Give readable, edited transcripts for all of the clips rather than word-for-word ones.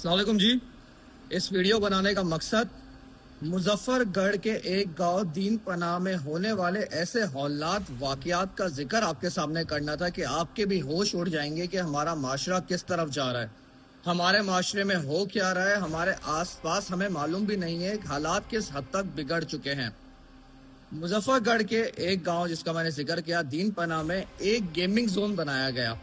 अस्सलाम वालेकुम जी। इस वीडियो बनाने का मकसद मुजफ्फरगढ़ के एक गांव दीन पनाह में होने वाले ऐसे हौलनाक वाकयात का जिक्र आपके सामने करना था कि आपके भी होश उड़ जाएंगे कि हमारा माशरा किस तरफ जा रहा है, हमारे माशरे में हो क्या रहा है, हमारे आसपास हमें मालूम भी नहीं है हालात किस हद तक बिगड़ चुके हैं। मुजफ्फरगढ़ के एक गांव जिसका मैंने जिक्र किया, दीन पनाह में एक गेमिंग जोन बनाया गया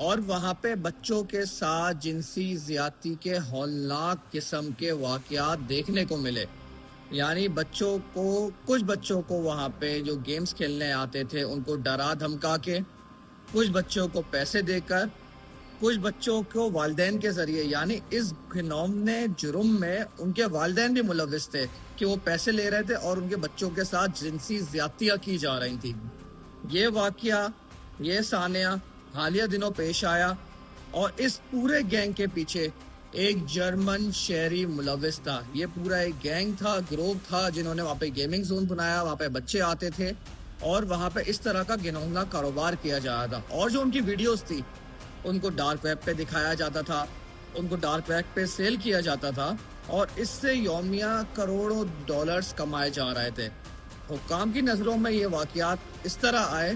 और वहाँ पे बच्चों के साथ जिनसी ज्यादती के हौलनाक किस्म के वाकयात देखने को मिले। यानी कुछ बच्चों को वहाँ पे जो गेम्स खेलने आते थे उनको डरा धमका के, कुछ बच्चों को पैसे देकर, कुछ बच्चों को वालिदैन के जरिए, यानी इस घिनौने जुर्म में उनके वालिदैन भी मुलविस थे कि वो पैसे ले रहे थे और उनके बच्चों के साथ जिनसी ज्यादतियाँ की जा रही थी। ये वाकया, ये सानिया हालिया दिनों पेश आया और इस पूरे गैंग के पीछे एक जर्मन शहरी मुलविस था। ये पूरा एक गैंग था, ग्रोह था, जिन्होंने वहाँ पे गेमिंग जोन बनाया, वहाँ पे बच्चे आते थे और वहाँ पे इस तरह का घिनौना कारोबार किया जा रहा था। और जो उनकी वीडियोस थी उनको डार्क वेब पे दिखाया जाता था, उनको डार्क वेब पे सेल किया जाता था और इससे यौमिया करोड़ों डॉलर्स कमाए जा रहे थे। हुक्काम की नज़रों में ये वाकयात इस तरह आए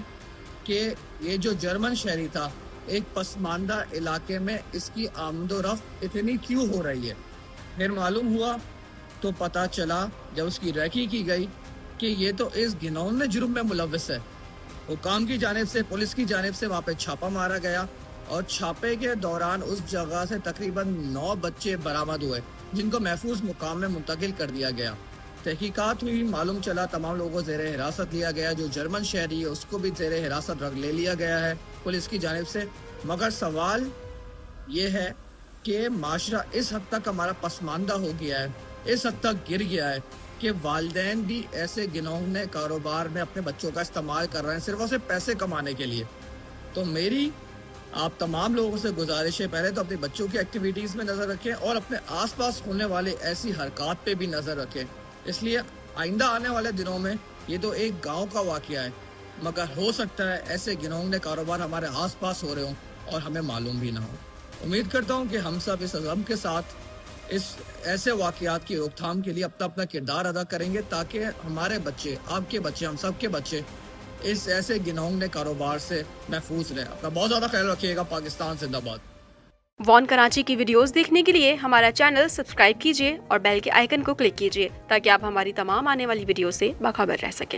कि ये जो जर्मन शहरी था, एक पसमानदा इलाके में इसकी आमदोरफ्त इतनी क्यों हो रही है। फिर मालूम हुआ तो पता चला जब उसकी रेकी की गई कि ये तो इस घिनौने जुर्म में मुलविस है। हुक्काम की जानिब से, पुलिस की जानिब से वहाँ पे छापा मारा गया और छापे के दौरान उस जगह से तकरीबन 9 बच्चे बरामद हुए जिनको महफूज मुकाम में मुंतकिल कर दिया गया। तहकीकात हुई, मालूम चला तमाम लोगों को ज़ेरे हिरासत लिया गया। जो जर्मन शहरी है उसको भी ज़ेरे हिरासत रख ले लिया गया है पुलिस की जानिब से। मगर सवाल ये है कि माशरा इस हद तक हमारा पसमानदा हो गया है, इस हद तक गिर गया है कि वालिदैन भी ऐसे घिनौने कारोबार में अपने बच्चों का इस्तेमाल कर रहे हैं सिर्फ और सिर्फ पैसे कमाने के लिए। तो मेरी आप तमाम लोगों से गुजारिश है, पहले तो अपने बच्चों की एक्टिविटीज़ में नज़र रखें और अपने आसपास होने वाले ऐसी हरकत पे भी नज़र रखें। इसलिए आइंदा आने वाले दिनों में, ये तो एक गांव का वाकया है मगर हो सकता है ऐसे घिनौने कारोबार हमारे आसपास हो रहे हों और हमें मालूम भी ना हो। उम्मीद करता हूं कि हम सब इस अज़म के साथ इस ऐसे वाकयात की रोकथाम के लिए अपना अपना किरदार अदा करेंगे ताकि हमारे बच्चे, आपके बच्चे, हम सब के बच्चे इस ऐसे घिनौने कारोबार से महफूज रहें। अपना बहुत ज़्यादा ख्याल रखिएगा। पाकिस्तान जिंदाबाद। वॉन कराची की वीडियोस देखने के लिए हमारा चैनल सब्सक्राइब कीजिए और बेल के आइकन को क्लिक कीजिए ताकि आप हमारी तमाम आने वाली वीडियो से बाखबर रह सकें।